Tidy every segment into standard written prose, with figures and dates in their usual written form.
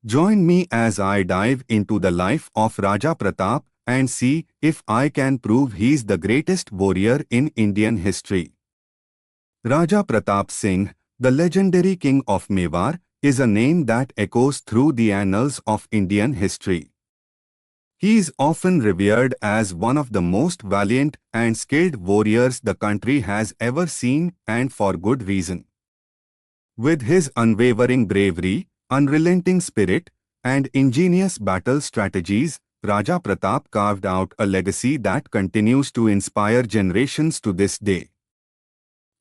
Join me as I dive into the life of Raja Pratap and see if I can prove he's the greatest warrior in Indian history. Raja Pratap Singh, the legendary king of Mewar, is a name that echoes through the annals of Indian history. He is often revered as one of the most valiant and skilled warriors the country has ever seen, and for good reason. With his unwavering bravery, unrelenting spirit, and ingenious battle strategies, Raja Pratap carved out a legacy that continues to inspire generations to this day.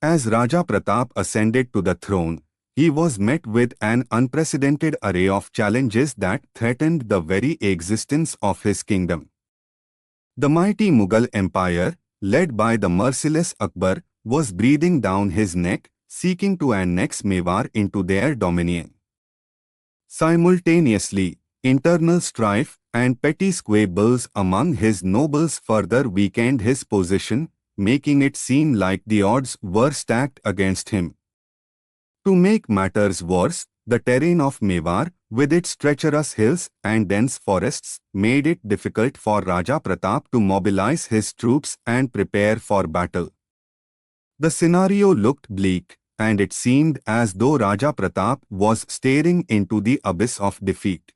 As Raja Pratap ascended to the throne, he was met with an unprecedented array of challenges that threatened the very existence of his kingdom. The mighty Mughal Empire, led by the merciless Akbar, was breathing down his neck, seeking to annex Mewar into their dominion. Simultaneously, internal strife and petty squabbles among his nobles further weakened his position, making it seem like the odds were stacked against him. To make matters worse, the terrain of Mewar, with its treacherous hills and dense forests, made it difficult for Raja Pratap to mobilize his troops and prepare for battle. The scenario looked bleak, and it seemed as though Raja Pratap was staring into the abyss of defeat.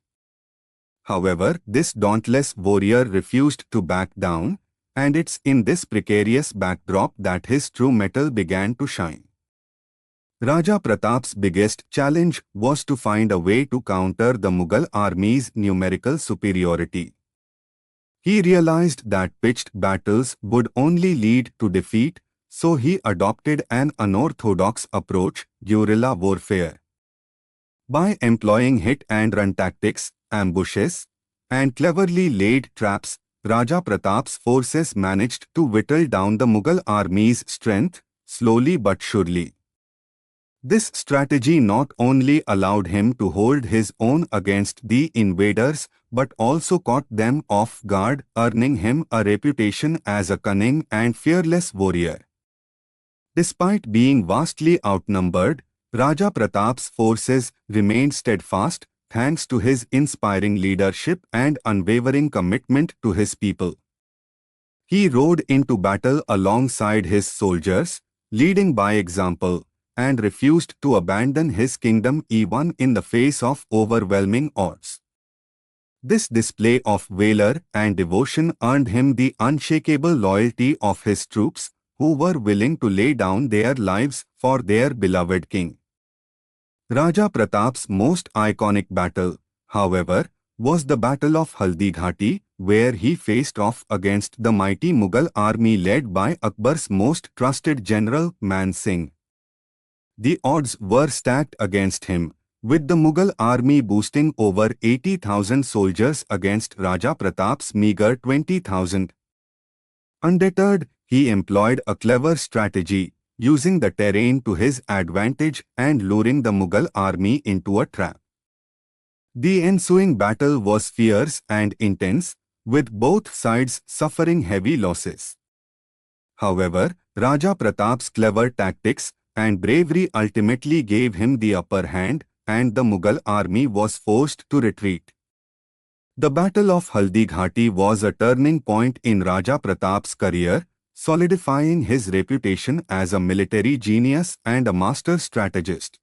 However, this dauntless warrior refused to back down, and it's in this precarious backdrop that his true mettle began to shine. Raja Pratap's biggest challenge was to find a way to counter the Mughal army's numerical superiority. He realized that pitched battles would only lead to defeat, so he adopted an unorthodox approach, guerrilla warfare. By employing hit-and-run tactics, ambushes, and cleverly laid traps, Raja Pratap's forces managed to whittle down the Mughal army's strength, slowly but surely. This strategy not only allowed him to hold his own against the invaders, but also caught them off guard, earning him a reputation as a cunning and fearless warrior. Despite being vastly outnumbered, Raja Pratap's forces remained steadfast, thanks to his inspiring leadership and unwavering commitment to his people. He rode into battle alongside his soldiers, leading by example, and refused to abandon his kingdom even in the face of overwhelming odds. This display of valor and devotion earned him the unshakable loyalty of his troops, who were willing to lay down their lives for their beloved king. Raja Pratap's most iconic battle, however, was the Battle of Haldi Ghati, where he faced off against the mighty Mughal army led by Akbar's most trusted general, Man Singh. The odds were stacked against him, with the Mughal army boasting over 80,000 soldiers against Raja Pratap's meager 20,000. Undeterred, he employed a clever strategy, using the terrain to his advantage and luring the Mughal army into a trap. The ensuing battle was fierce and intense, with both sides suffering heavy losses. However, Raja Pratap's clever tactics and bravery ultimately gave him the upper hand, and the Mughal army was forced to retreat. The Battle of Haldi Ghati was a turning point in Raja Pratap's career, solidifying his reputation as a military genius and a master strategist.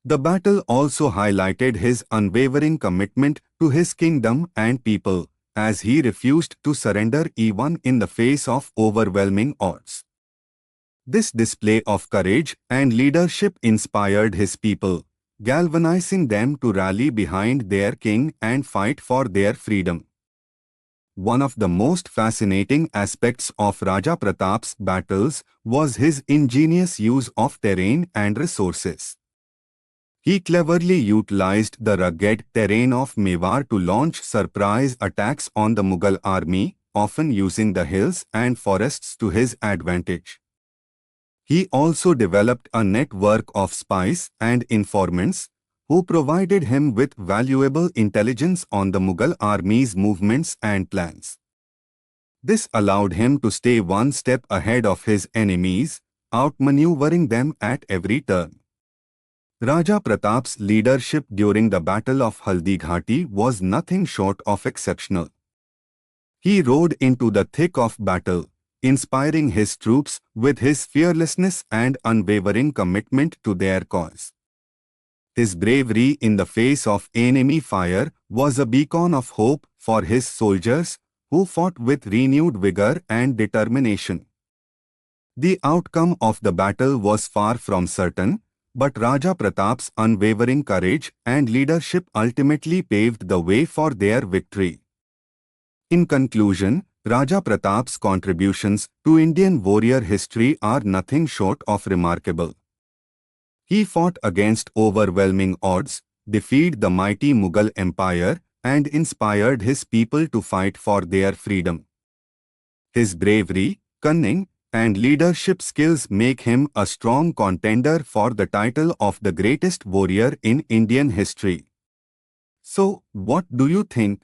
The battle also highlighted his unwavering commitment to his kingdom and people, as he refused to surrender even in the face of overwhelming odds. This display of courage and leadership inspired his people, galvanizing them to rally behind their king and fight for their freedom. One of the most fascinating aspects of Raja Pratap's battles was his ingenious use of terrain and resources. He cleverly utilized the rugged terrain of Mewar to launch surprise attacks on the Mughal army, often using the hills and forests to his advantage. He also developed a network of spies and informants, who provided him with valuable intelligence on the Mughal army's movements and plans. This allowed him to stay one step ahead of his enemies, outmaneuvering them at every turn. Raja Pratap's leadership during the Battle of Haldighati was nothing short of exceptional. He rode into the thick of battle, inspiring his troops with his fearlessness and unwavering commitment to their cause. His bravery in the face of enemy fire was a beacon of hope for his soldiers, who fought with renewed vigor and determination. The outcome of the battle was far from certain, but Raja Pratap's unwavering courage and leadership ultimately paved the way for their victory. In conclusion, Raja Pratap's contributions to Indian warrior history are nothing short of remarkable. He fought against overwhelming odds, defeated the mighty Mughal Empire, and inspired his people to fight for their freedom. His bravery, cunning, and leadership skills make him a strong contender for the title of the greatest warrior in Indian history. So, what do you think?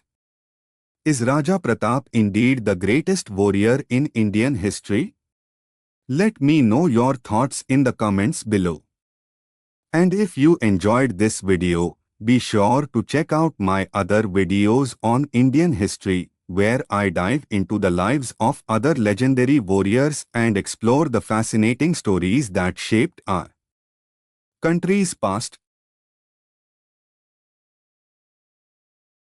Is Raja Pratap indeed the greatest warrior in Indian history? Let me know your thoughts in the comments below. And if you enjoyed this video, be sure to check out my other videos on Indian history, where I dive into the lives of other legendary warriors and explore the fascinating stories that shaped our country's past.